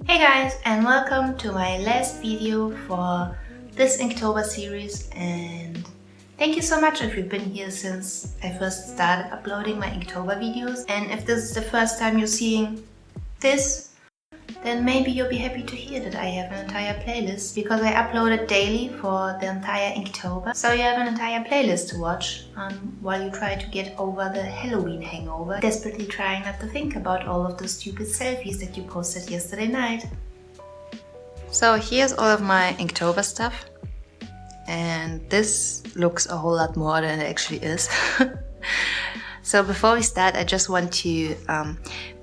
Hey guys, and welcome to my last video for this Inktober series, and thank you so much if you've been here since I first started uploading my Inktober videos. And if this is the first time you're seeing this, then maybe you'll be happy to hear that I have an entire playlist, because I upload it daily for the entire Inktober. So you have an entire playlist to watch while you try to get over the Halloween hangover, desperately trying not to think about all of the stupid selfies that you posted yesterday night. So here's all of my Inktober stuff, and this looks a whole lot more than it actually is. So before we start, I just want to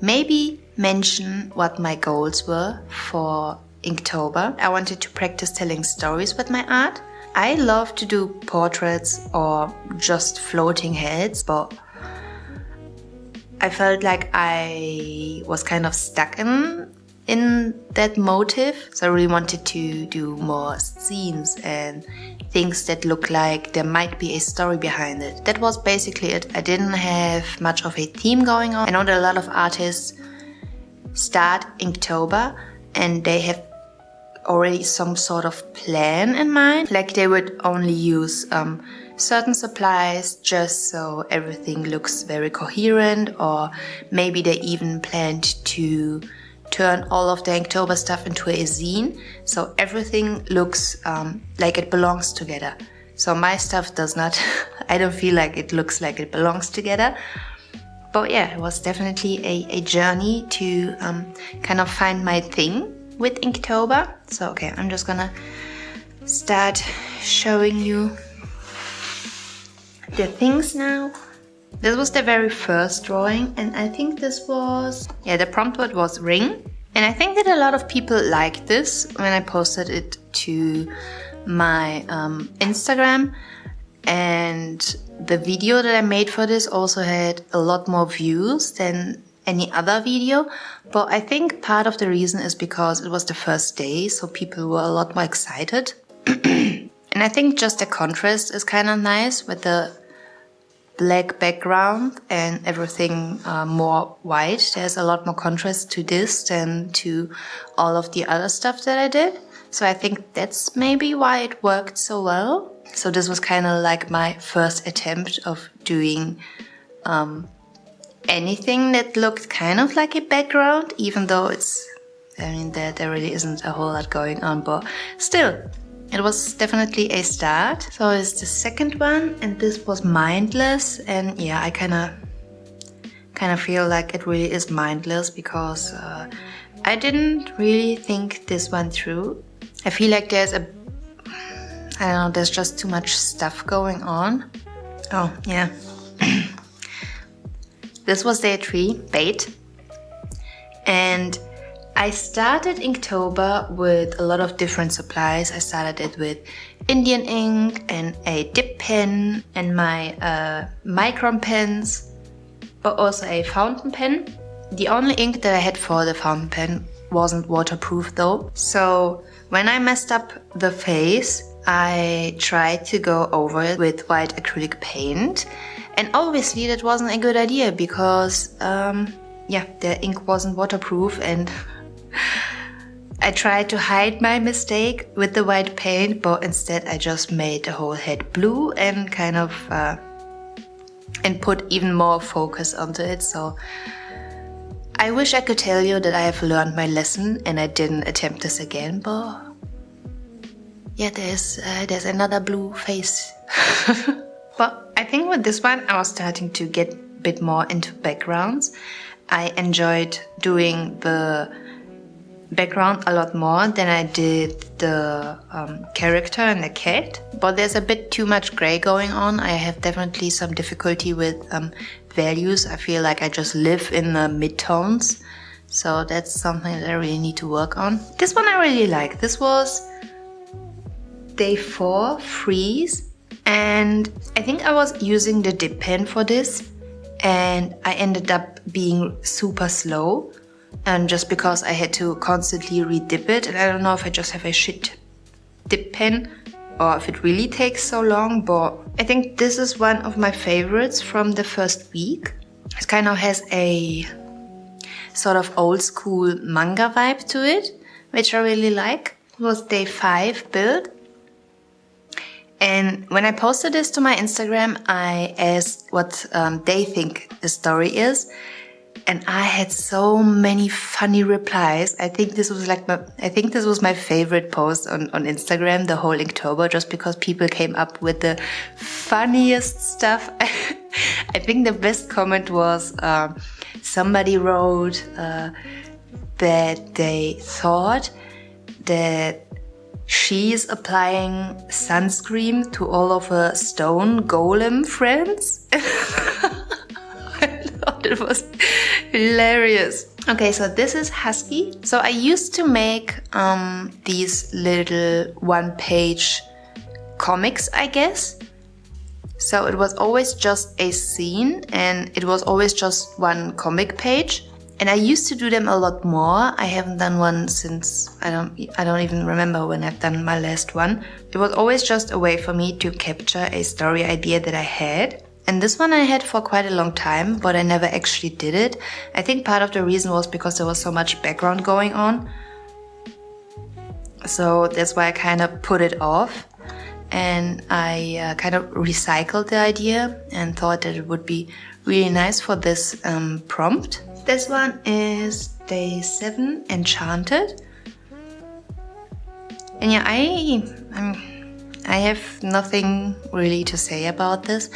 maybe mention what my goals were for Inktober. I wanted to practice telling stories with my art. I love to do portraits or just floating heads, but I felt like I was kind of stuck in that motive. So I really wanted to do more scenes and things that look like there might be a story behind it. That was basically it. I didn't have much of a theme going on. I know that a lot of artists start Inktober and they have already some sort of plan in mind. Like they would only use certain supplies just so everything looks very coherent, or maybe they even planned to turn all of the Inktober stuff into a zine, so everything looks like it belongs together. So my stuff does not, I don't feel like it looks like it belongs together. But yeah, it was definitely a journey to kind of find my thing with Inktober. So okay, I'm just gonna start showing you the things now. This was the very first drawing, and I think this was, yeah, the prompt word was ring. And I think that a lot of people liked this when I posted it to my Instagram. And the video that I made for this also had a lot more views than any other video. But I think part of the reason is because it was the first day, so people were a lot more excited. And I think just the contrast is kind of nice with the black background and everything more white. There's a lot more contrast to this than to all of the other stuff that I did. So I think that's maybe why it worked so well. So this was kind of like my first attempt of doing anything that looked kind of like a background, even though it's, I mean, there really isn't a whole lot going on, but still, it was definitely a start. So it's the second one, and this was mindless. And yeah, I kind of feel like it really is mindless because I didn't really think this one through. I feel like there's I don't know, there's just too much stuff going on. Oh yeah. This was day 3, bait. And I started Inktober with a lot of different supplies. I started it with Indian ink and a dip pen and my micron pens, but also a fountain pen. The only ink that I had for the fountain pen wasn't waterproof though. So when I messed up the face, I tried to go over it with white acrylic paint. And obviously that wasn't a good idea because yeah, the ink wasn't waterproof, and I tried to hide my mistake with the white paint, but instead I just made the whole head blue and kind of and put even more focus onto it. So I wish I could tell you that I have learned my lesson and I didn't attempt this again, but yeah, there's another blue face. But I think with this one I was starting to get a bit more into backgrounds. I enjoyed doing the background a lot more than I did the character and the cat. But there's a bit too much gray going on. I have definitely some difficulty with values. I feel like I just live in the midtones. So that's something that I really need to work on. This one I really like. This was day 4, freeze. And I think I was using the dip pen for this. And I ended up being super slow. And just because I had to constantly re-dip it. And I don't know if I just have a shit dip pen or if it really takes so long. But I think this is one of my favorites from the first week. It kind of has a sort of old school manga vibe to it, which I really like. It was day 5 build. And when I posted this to my Instagram, I asked what they think the story is. And I had so many funny replies. I think this was my favorite post on Instagram, the whole Inktober, just because people came up with the funniest stuff. I think the best comment was somebody wrote that they thought that she's applying sunscreen to all of her stone golem friends. I thought it was hilarious. Okay, so this is Husky. So I used to make these little one-page comics, I guess. So it was always just a scene and it was always just one comic page. And I used to do them a lot more. I haven't done one since, I don't even remember when I've done my last one. It was always just a way for me to capture a story idea that I had. And this one I had for quite a long time, but I never actually did it. I think part of the reason was because there was so much background going on. So that's why I kind of put it off. And I kind of recycled the idea and thought that it would be really nice for this prompt. This one is day 7, Enchanted. And yeah, I have nothing really to say about this.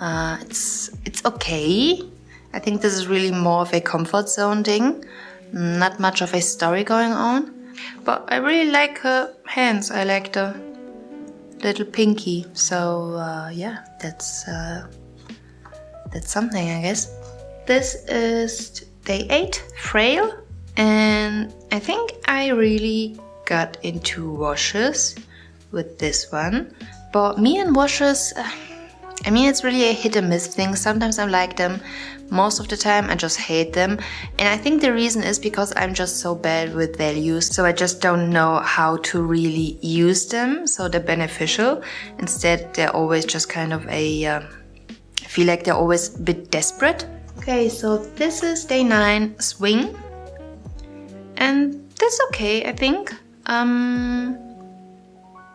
It's okay. I think this is really more of a comfort zone thing. Not much of a story going on. But I really like her hands. I like the little pinky. So yeah, that's something, I guess. This is day 8, Frail. And I think I really got into washes with this one. But me and washes, I mean, it's really a hit and miss thing. Sometimes I like them. Most of the time I just hate them. And I think the reason is because I'm just so bad with values. So I just don't know how to really use them so they're beneficial. Instead, they're always just kind of I feel like they're always a bit desperate. Okay, so this is day 9, Swing. And that's okay, I think.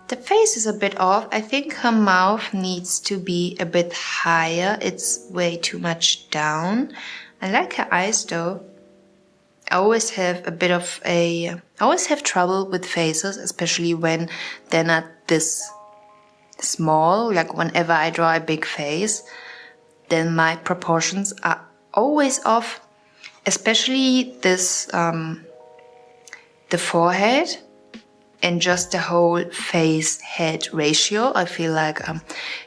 The face is a bit off. I think her mouth needs to be a bit higher. It's way too much down. I like her eyes though. I always have trouble with faces, especially when they're not this small. Like whenever I draw a big face, then my proportions are always off. Especially this, the forehead. And just the whole face-head ratio, I feel like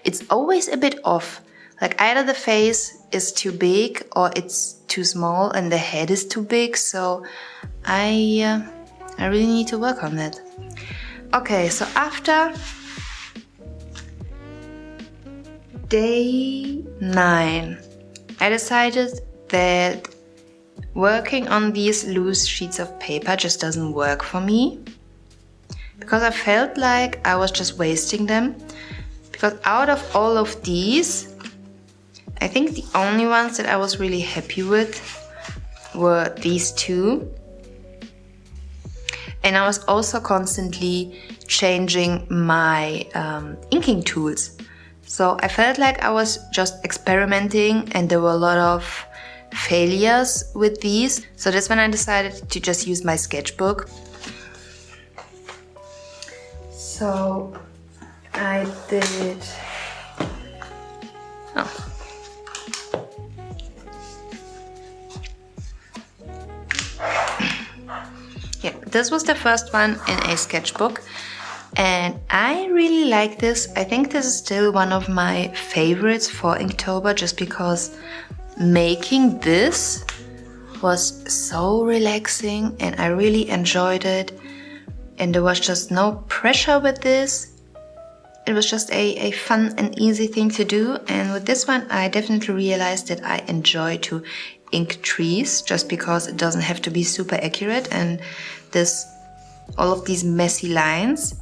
it's always a bit off. Like either the face is too big or it's too small and the head is too big. So I really need to work on that. Okay, so after day 9, I decided that working on these loose sheets of paper just doesn't work for me. Because I felt like I was just wasting them. Because out of all of these, I think the only ones that I was really happy with were these 2. And I was also constantly changing my inking tools. So I felt like I was just experimenting and there were a lot of failures with these. So that's when I decided to just use my sketchbook. So I did, yeah, this was the first one in a sketchbook and I really like this. I think this is still one of my favorites for Inktober just because making this was so relaxing and I really enjoyed it. And there was just no pressure with this. It was just a fun and easy thing to do. And with this one, I definitely realized that I enjoy to ink trees just because it doesn't have to be super accurate. And all of these messy lines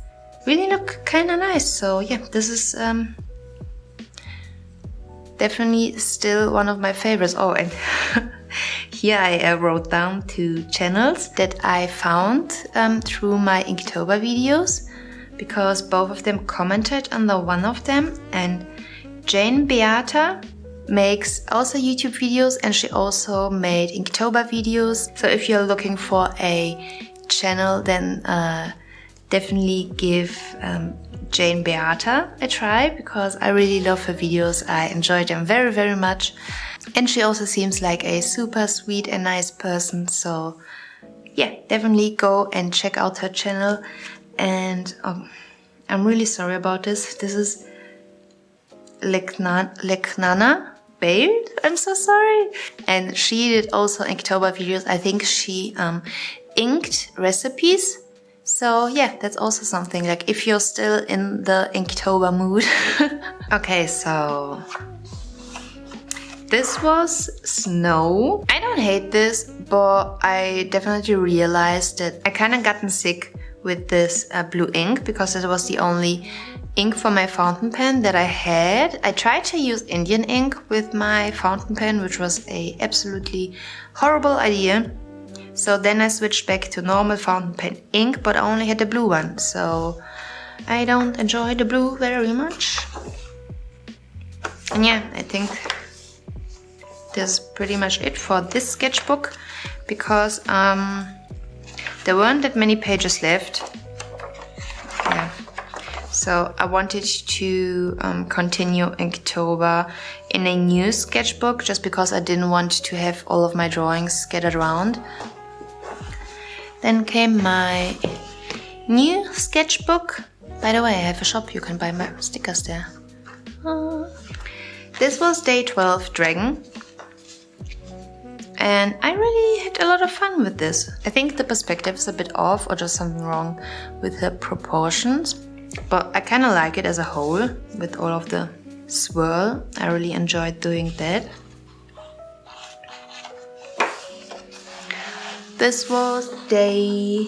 really look kind of nice. So yeah, this is definitely still one of my favorites. Oh, and here I wrote down 2 channels that I found through my Inktober videos, because both of them commented on the one of them. And Jane Beata makes also YouTube videos and she also made Inktober videos. So if you're looking for a channel, then definitely give Jane Beata a try, because I really love her videos. I enjoy them very, very much. And she also seems like a super sweet and nice person. So yeah, definitely go and check out her channel. And I'm really sorry about this. This is Leknana Bailed. I'm so sorry. And she did also Inktober videos. I think she inked recipes. So yeah, that's also something, like if you're still in the Inktober mood. Okay, so this was Snow. I don't hate this, but I definitely realized that I kind of gotten sick with this blue ink, because it was the only ink for my fountain pen that I had. I tried to use Indian ink with my fountain pen, which was a absolutely horrible idea. So then I switched back to normal fountain pen ink, but I only had the blue one. So I don't enjoy the blue very much. And yeah, I think that's pretty much it for this sketchbook, because there weren't that many pages left. Yeah. So I wanted to continue Inktober in a new sketchbook, just because I didn't want to have all of my drawings scattered around. Then came my new sketchbook. By the way, I have a shop, you can buy my stickers there. This was day 12 Dragon. And I really had a lot of fun with this. I think the perspective is a bit off, or just something wrong with the proportions. But I kind of like it as a whole, with all of the swirl. I really enjoyed doing that. This was day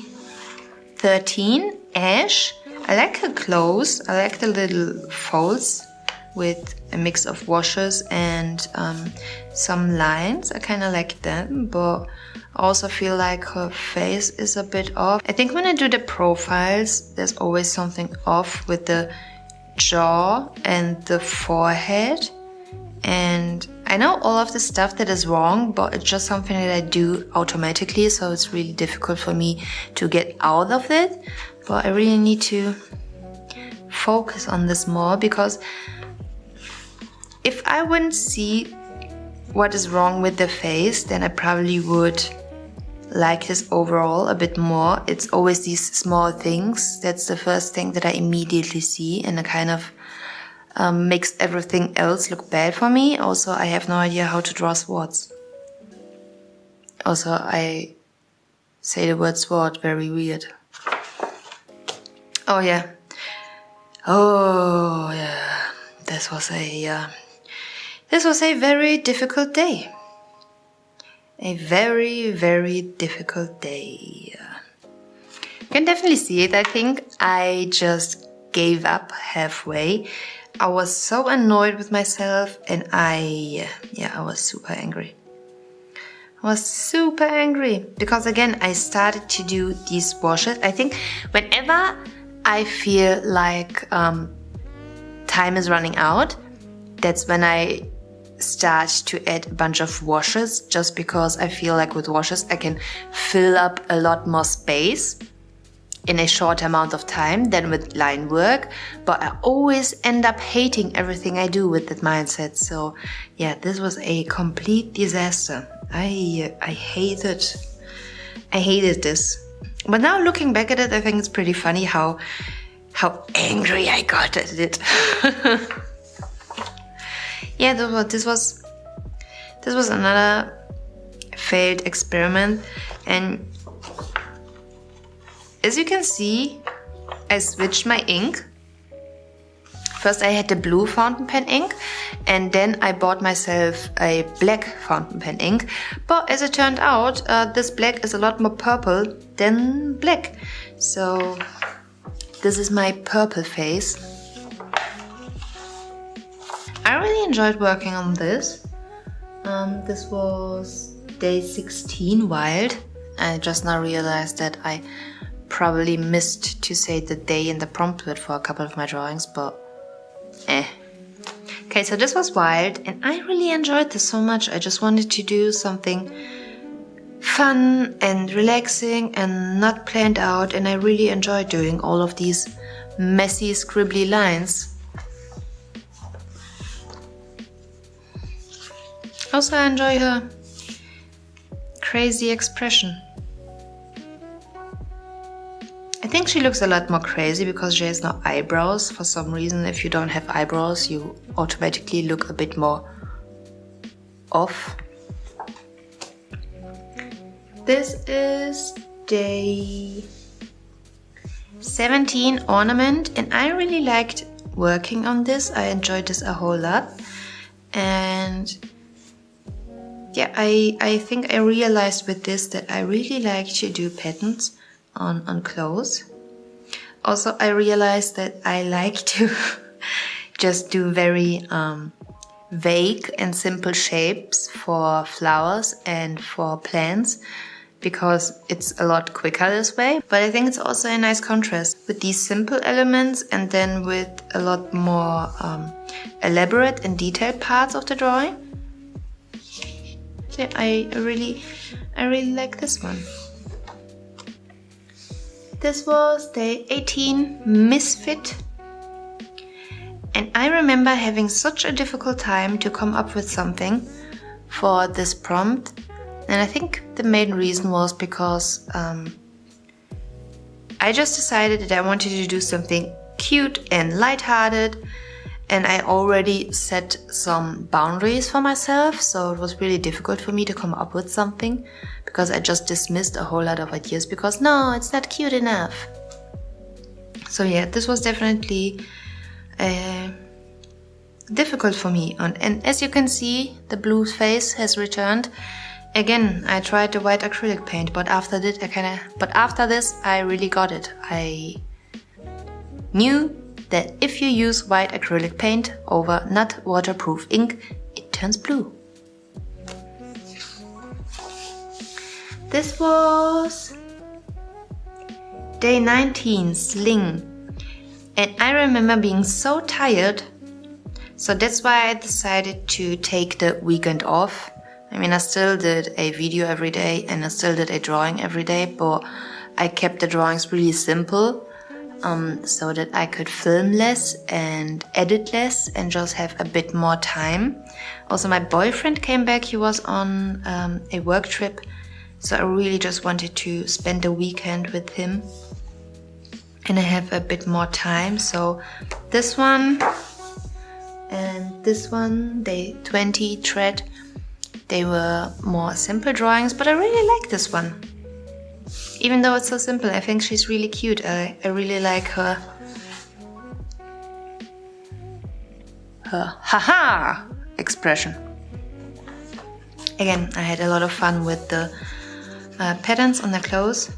13, Ash. I like her clothes. I like the little folds with a mix of washes and some lines. I kind of like them, but I also feel like her face is a bit off. I think when I do the profiles, there's always something off with the jaw and the forehead. And I know all of the stuff that is wrong, but it's just something that I do automatically, so it's really difficult for me to get out of it. But I really need to focus on this more, because if I wouldn't see what is wrong with the face, then I probably would like this overall a bit more. It's always these small things. That's the first thing that I immediately see, and it kind of makes everything else look bad for me. Also, I have no idea how to draw swords. Also, I say the word sword very weird. Oh yeah. Oh yeah. This was a very difficult day. A very, very difficult day. You can definitely see it. I think I just gave up halfway. I was so annoyed with myself, and I was super angry. I was super angry because again, I started to do these washes. I think whenever I feel like time is running out, that's when I start to add a bunch of washes, just because I feel like with washes I can fill up a lot more space in a short amount of time than with line work, but I always end up hating everything I do with that mindset. So yeah, this was a complete disaster. I hated this. But now looking back at it, I think it's pretty funny how angry I got at it. Yeah, this was another failed experiment. And as you can see, I switched my ink. First I had the blue fountain pen ink, and then I bought myself a black fountain pen ink. But as it turned out, this black is a lot more purple than black. So this is my purple face. I really enjoyed working on this. This was day 16 wild. I just now realized that I probably missed to say the day in the prompt with for a couple of my drawings, but Okay, so this was wild, and I really enjoyed this so much. I just wanted to do something fun and relaxing and not planned out, and I really enjoyed doing all of these messy, scribbly lines. Also, I enjoy her crazy expression. I think she looks a lot more crazy because she has no eyebrows. For some reason, if you don't have eyebrows, you automatically look a bit more off. This is day 17 ornament, and I really liked working on this. I enjoyed this a whole lot. And yeah, I think I realized with this that I really like to do patterns on clothes. Also, I realized that I like to just do very vague and simple shapes for flowers and for plants, because it's a lot quicker this way. But I think it's also a nice contrast with these simple elements and then with a lot more elaborate and detailed parts of the drawing. Yeah, I really like this one. This was day 18, Misfit. And I remember having such a difficult time to come up with something for this prompt. And I think the main reason was because I just decided that I wanted to do something cute and lighthearted. And I already set some boundaries for myself, so it was really difficult for me to come up with something because I just dismissed a whole lot of ideas because no, it's not cute enough. So yeah, this was definitely difficult for me. And as you can see, the blue face has returned. Again, I tried the white acrylic paint, but after this I really got it. I knew that if you use white acrylic paint over not waterproof ink, it turns blue. This was day 19, Sling. And I remember being so tired, so that's why I decided to take the weekend off. I mean, I still did a video every day and I still did a drawing every day, but I kept the drawings really simple. So that I could film less and edit less and just have a bit more time. Also, my boyfriend came back. He was on a work trip, so I really just wanted to spend the weekend with him and I have a bit more time. So this one and this one, day 20, Thread, they were more simple drawings, but I really like this one. Even though it's so simple, I think she's really cute. I really like her haha expression. Again, I had a lot of fun with the patterns on the clothes.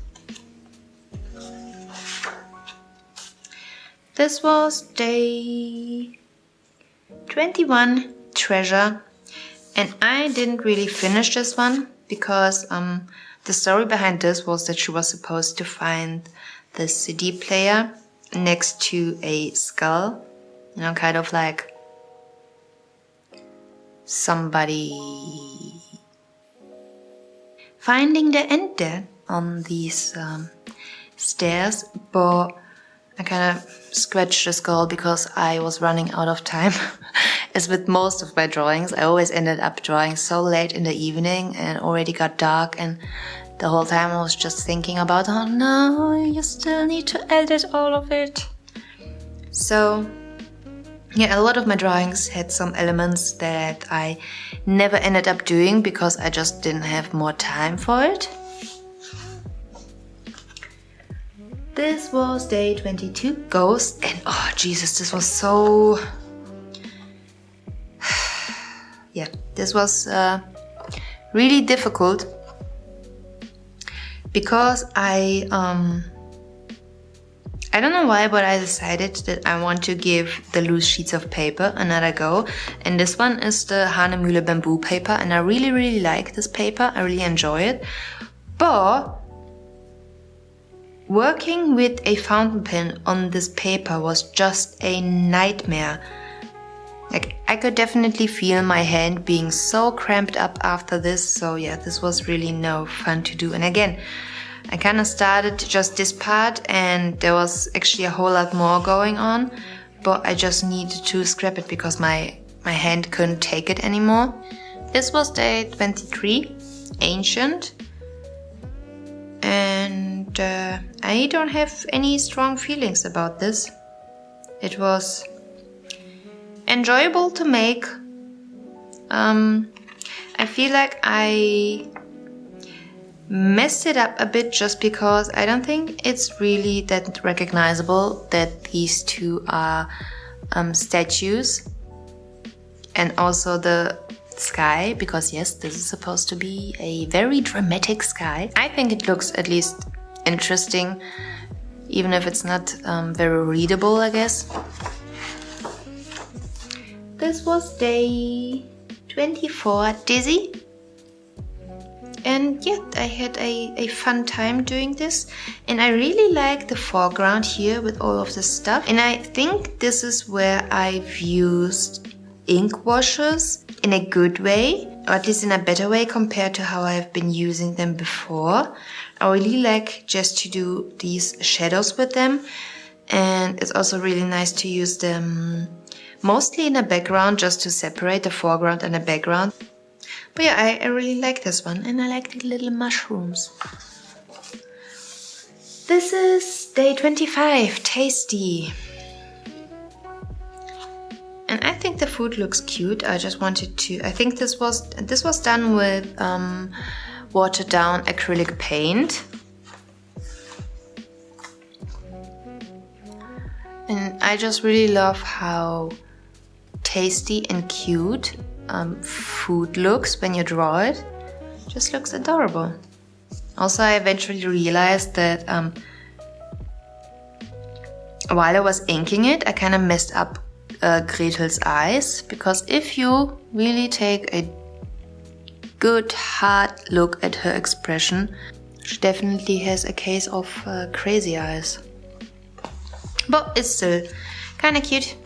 This was day 21, Treasure. And I didn't really finish this one because the story behind this was that she was supposed to find the CD player next to a skull, you know, kind of like somebody finding the end there on these stairs, but I kind of scratched the skull because I was running out of time. As with most of my drawings, I always ended up drawing so late in the evening and it already got dark, and the whole time I was just thinking about, oh no, you still need to edit all of it. So Yeah, a lot of my drawings had some elements that I never ended up doing because I just didn't have more time for it. This was day 22, Ghost, and oh Jesus, this was so... yeah, this was really difficult because I don't know why, but I decided that I want to give the loose sheets of paper another go. And this one is the Hanemühle bamboo paper, and I really like this paper. I really enjoy it. But working with a fountain pen on this paper was just a nightmare. Like, I could definitely feel my hand being so cramped up after this. So yeah, this was really no fun to do. And again, I kind of started just this part and there was actually a whole lot more going on, but I just needed to scrap it because my hand couldn't take it anymore. This was day 23, Ancient, and I don't have any strong feelings about this. It was enjoyable to make. I feel like I messed it up a bit just because I don't think it's really that recognizable that these two are statues, and also the sky, because yes, this is supposed to be a very dramatic sky. I think it looks at least interesting, even if it's not very readable, I guess. This was day 24, Dizzy. And yeah, I had a fun time doing this, and I really like the foreground here with all of this stuff. And I think this is where I've used ink washes in a good way, or at least in a better way compared to how I've been using them before. I really like just to do these shadows with them, and it's also really nice to use them mostly in a background just to separate the foreground and the background. But yeah, I really like this one, and I like the little mushrooms. This is day 25, Tasty. And I think the food looks cute. I just wanted to, I think this was done with watered down acrylic paint. And I just really love how tasty and cute food looks when you draw it. Just looks adorable. Also, I eventually realized that while I was inking it, I kind of messed up Gretel's eyes, because if you really take a good hard look at her expression, she definitely has a case of crazy eyes. But it's still kind of cute.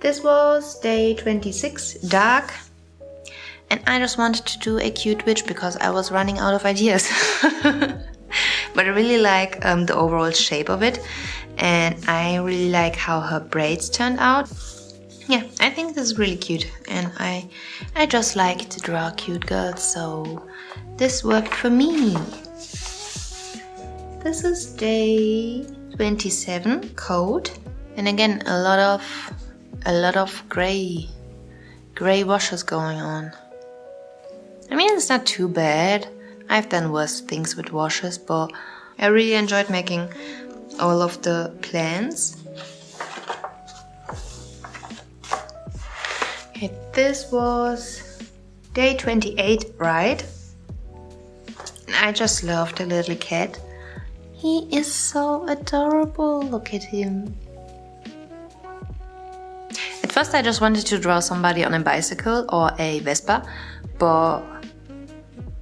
This was day 26, Dark. And I just wanted to do a cute witch because I was running out of ideas. But I really like the overall shape of it. And I really like how her braids turned out. Yeah, I think this is really cute. And I just like to draw cute girls, so this worked for me. This is day 27, Code. And again, a lot of gray washes going on. I mean, it's not too bad. I've done worse things with washes, but I really enjoyed making all of the plants. Okay, this was day 28, right? And I just love the little cat. He is so adorable. Look at him. At first I just wanted to draw somebody on a bicycle or a Vespa, but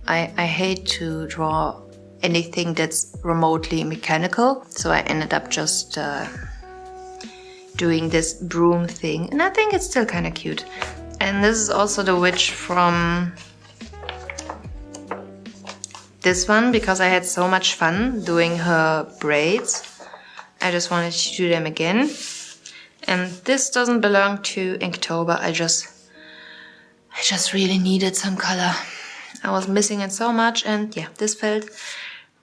I hate to draw anything that's remotely mechanical, so I ended up just doing this broom thing, and I think it's still kind of cute. And this is also the witch from this one, because I had so much fun doing her braids. I just wanted to do them again. And this doesn't belong to Inktober. I just really needed some color. I was missing it so much, and yeah, this felt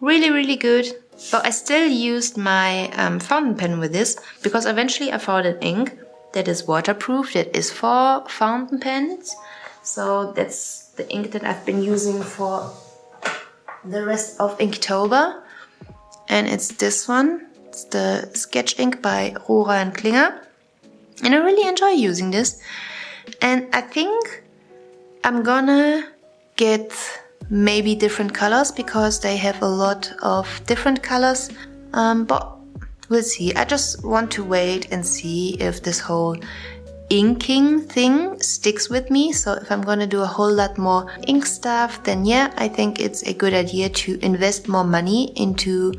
really good. But I still used my fountain pen with this, because eventually I found an ink that is waterproof, that is for fountain pens. So that's the ink that I've been using for the rest of Inktober. And it's this one. It's the sketch ink by Rohrer and Klinger. And I really enjoy using this. And I think I'm gonna get maybe different colors because they have a lot of different colors. But we'll see. I just want to wait and see if this whole inking thing sticks with me. So if I'm gonna do a whole lot more ink stuff, then yeah, I think it's a good idea to invest more money into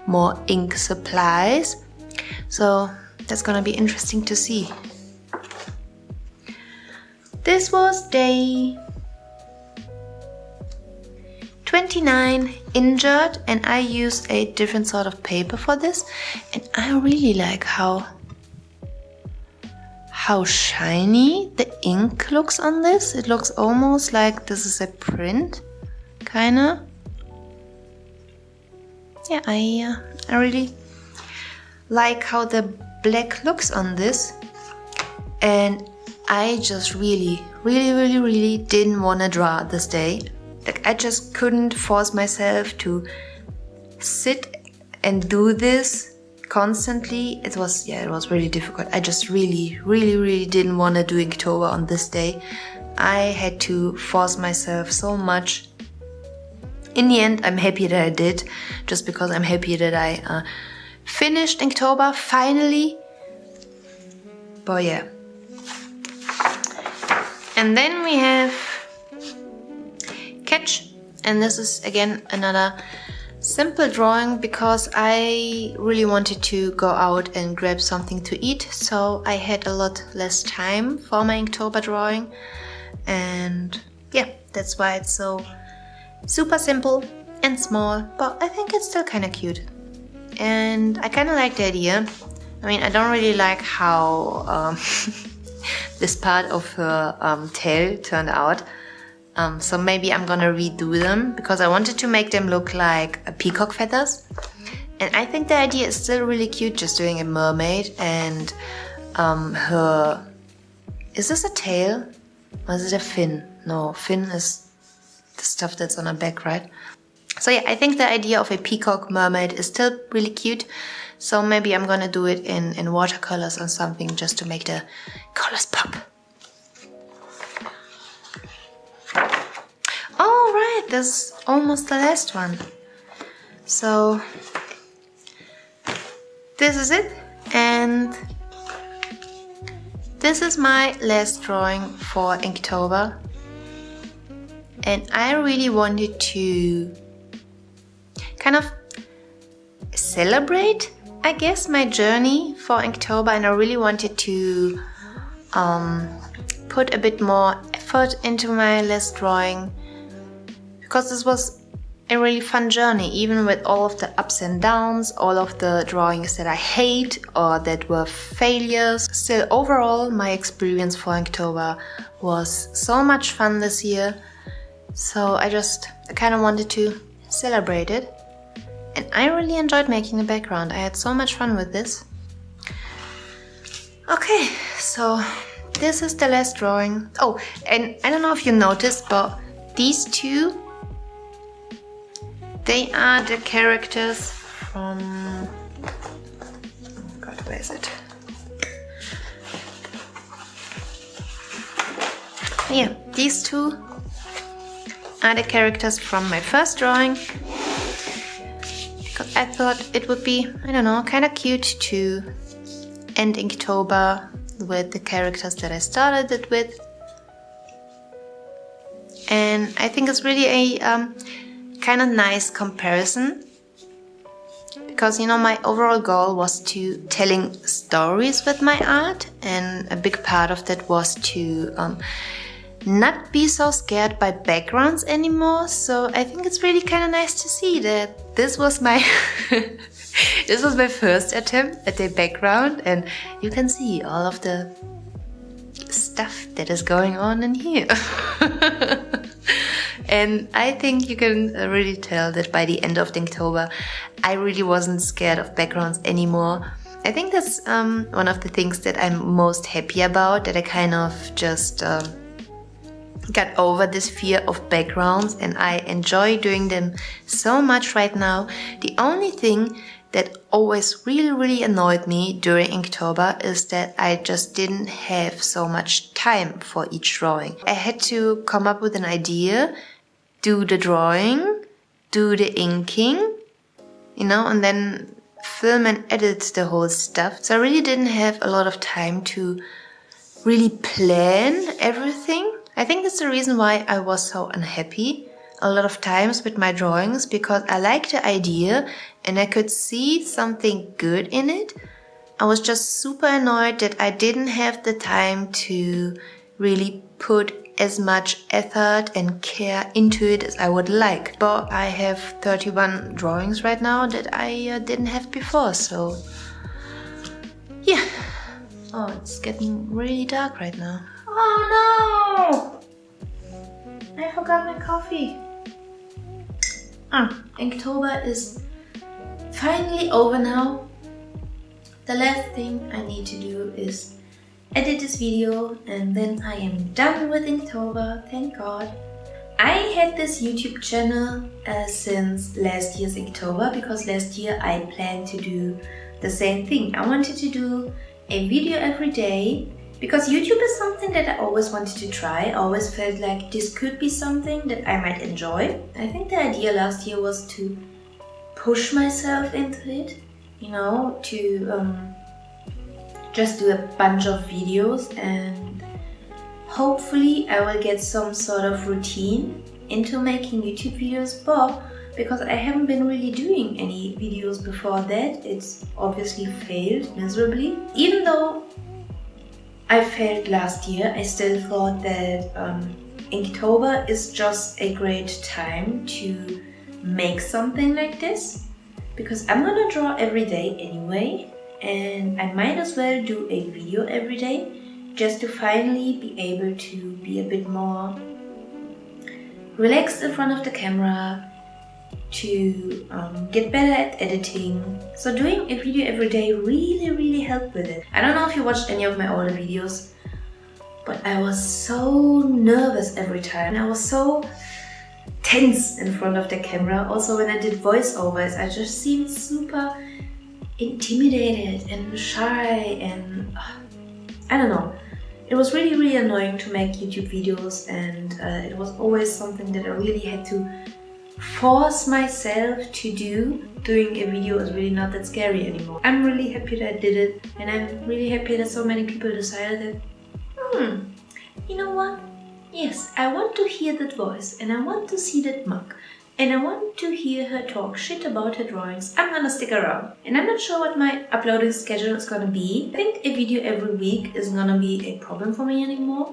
more ink supplies. So that's gonna be interesting to see. This was day 29 injured, and I used a different sort of paper for this, and I really like how shiny the ink looks on this. It looks almost like this is a print, kinda. Yeah, I really like how the black looks on this, and I just really didn't want to draw this day. Like, I just couldn't force myself to sit and do this constantly. It was really difficult. I just really didn't want to do Inktober on this day. I had to force myself so much. In the end, I'm happy that I did, just because I'm happy that I finished Inktober finally. But yeah. And then we have Catch, and this is again another simple drawing because I really wanted to go out and grab something to eat, so I had a lot less time for my Inktober drawing, and yeah, that's why it's so super simple and small, but I think it's still kind of cute. And I kind of like the idea. I mean, I don't really like how this part of her tail turned out. So maybe I'm gonna redo them because I wanted to make them look like peacock feathers. And I think the idea is still really cute, just doing a mermaid and her... Is this a tail? Or is it a fin? No, fin is the stuff that's on her back, right? So yeah, I think the idea of a peacock mermaid is still really cute. So maybe I'm gonna do it in watercolors or something just to make the colors pop. All right, this is almost the last one. So this is it, and this is my last drawing for Inktober. And I really wanted to kind of celebrate, I guess, my journey for Inktober, and I really wanted to put a bit more effort into my last drawing, because this was a really fun journey, even with all of the ups and downs, all of the drawings that I hate or that were failures. Still, overall, my experience for Inktober was so much fun this year. So I kind of wanted to celebrate it. And I really enjoyed making the background. I had so much fun with this. Okay, so this is the last drawing. Oh, and I don't know if you noticed, but these two, they are the characters from... Oh God, where is it? Yeah, these two are the characters from my first drawing. Because I thought it would be, I don't know, kind of cute to end Inktober with the characters that I started it with. And I think it's really a kind of nice comparison, because, you know, my overall goal was to telling stories with my art, and a big part of that was to not be so scared by backgrounds anymore. So I think it's really kind of nice to see that this was my this was my first attempt at a background, and you can see all of the stuff that is going on in here. And I think you can really tell that by the end of Inktober, I really wasn't scared of backgrounds anymore. I think that's one of the things that I'm most happy about, that I kind of just got over this fear of backgrounds, and I enjoy doing them so much right now. The only thing that always really annoyed me during Inktober is that I just didn't have so much time for each drawing. I had to come up with an idea, do the drawing, do the inking, and then film and edit the whole stuff. So I really didn't have a lot of time to really plan everything. I think that's the reason why I was so unhappy a lot of times with my drawings, because I liked the idea and I could see something good in it. I was just super annoyed that I didn't have the time to really put as much effort and care into it as I would like. But I have 31 drawings right now that I didn't have before, so yeah. Oh, it's getting really dark right now. Oh no! I forgot my coffee. Inktober is finally over now. The last thing I need to do is edit this video and then I am done with Inktober, thank God. I had this YouTube channel since last year's Inktober, because last year I planned to do the same thing. I wanted to do a video every day, because YouTube is something that I always wanted to try. I always felt like this could be something that I might enjoy. I think the idea last year was to push myself into it, to just do a bunch of videos, and hopefully I will get some sort of routine into making YouTube videos. But because I haven't been really doing any videos before that, it's obviously failed miserably. Even though I failed last year, I still thought that Inktober is just a great time to make something like this, because I'm gonna draw every day anyway, and I might as well do a video every day just to finally be able to be a bit more relaxed in front of the camera, to get better at editing. So doing a video every day really helped with it. I don't know if you watched any of my older videos, but I was so nervous every time, and I was so tense in front of the camera. Also when I did voiceovers, I just seemed super intimidated and shy, and I don't know. It was really annoying to make YouTube videos, and it was always something that I really had to force myself to do. Doing a video is really not that scary anymore. I'm really happy that I did it, and I'm really happy that so many people decided that, you know what? Yes, I want to hear that voice, and I want to see that mug, and I want to hear her talk shit about her drawings. I'm gonna stick around. And I'm not sure what my uploading schedule is gonna be. I think a video every week isn't gonna be a problem for me anymore.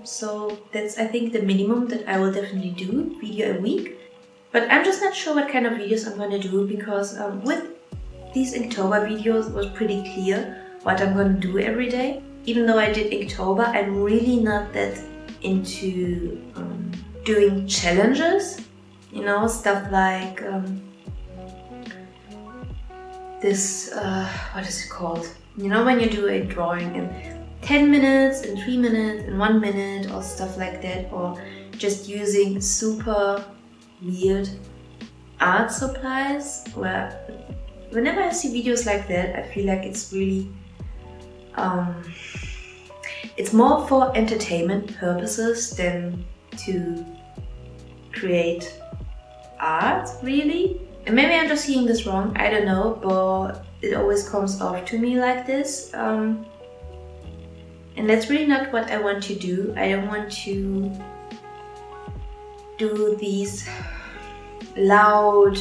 So that's, I think, the minimum that I will definitely do, video a week. But I'm just not sure what kind of videos I'm gonna do, because with these Inktober videos it was pretty clear what I'm gonna do every day. Even though I did Inktober, I'm really not that into doing challenges, stuff like this, what is it called? When you do a drawing in 10 minutes, in 3 minutes, in 1 minute, or stuff like that, or just using super weird art supplies, where whenever I see videos like that, I feel like it's really it's more for entertainment purposes than to create art, really. And maybe I'm just seeing this wrong, I don't know, but it always comes off to me like this. And that's really not what I want to do. I don't want to do these loud,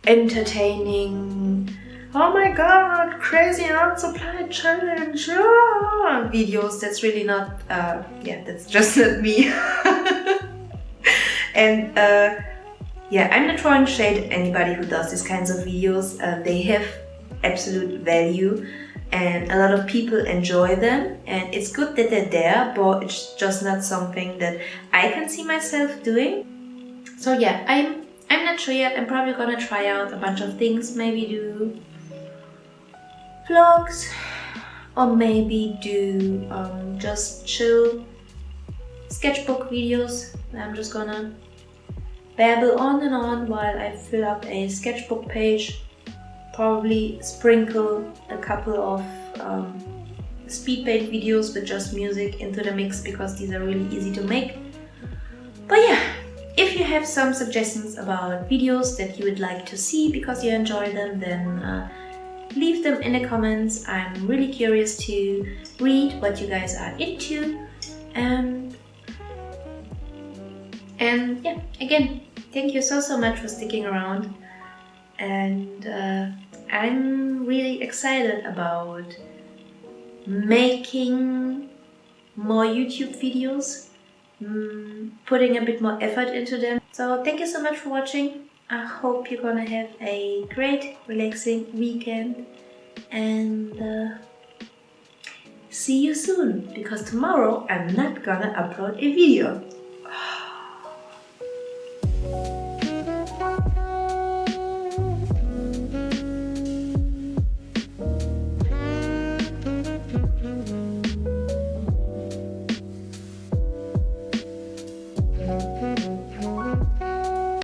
entertaining, oh my god, crazy art supply challenge videos. That's really not, that's just not me. And yeah, I'm not throwing shade at anybody who does these kinds of videos. They have absolute value, and a lot of people enjoy them, and it's good that they're there, but it's just not something that I can see myself doing. So yeah, I'm not sure yet. I'm probably gonna try out a bunch of things, maybe do vlogs, or maybe do just chill sketchbook videos. I'm just gonna babble on and on while I fill up a sketchbook page, probably sprinkle a couple of speed paint videos with just music into the mix because these are really easy to make. But yeah, if you have some suggestions about videos that you would like to see because you enjoy them, then leave them in the comments. I'm really curious to read what you guys are into. And yeah, again, thank you so much for sticking around. And I'm really excited about making more YouTube videos, putting a bit more effort into them. So thank you so much for watching. I hope you're gonna have a great, relaxing weekend, and see you soon, because tomorrow I'm not gonna upload a video.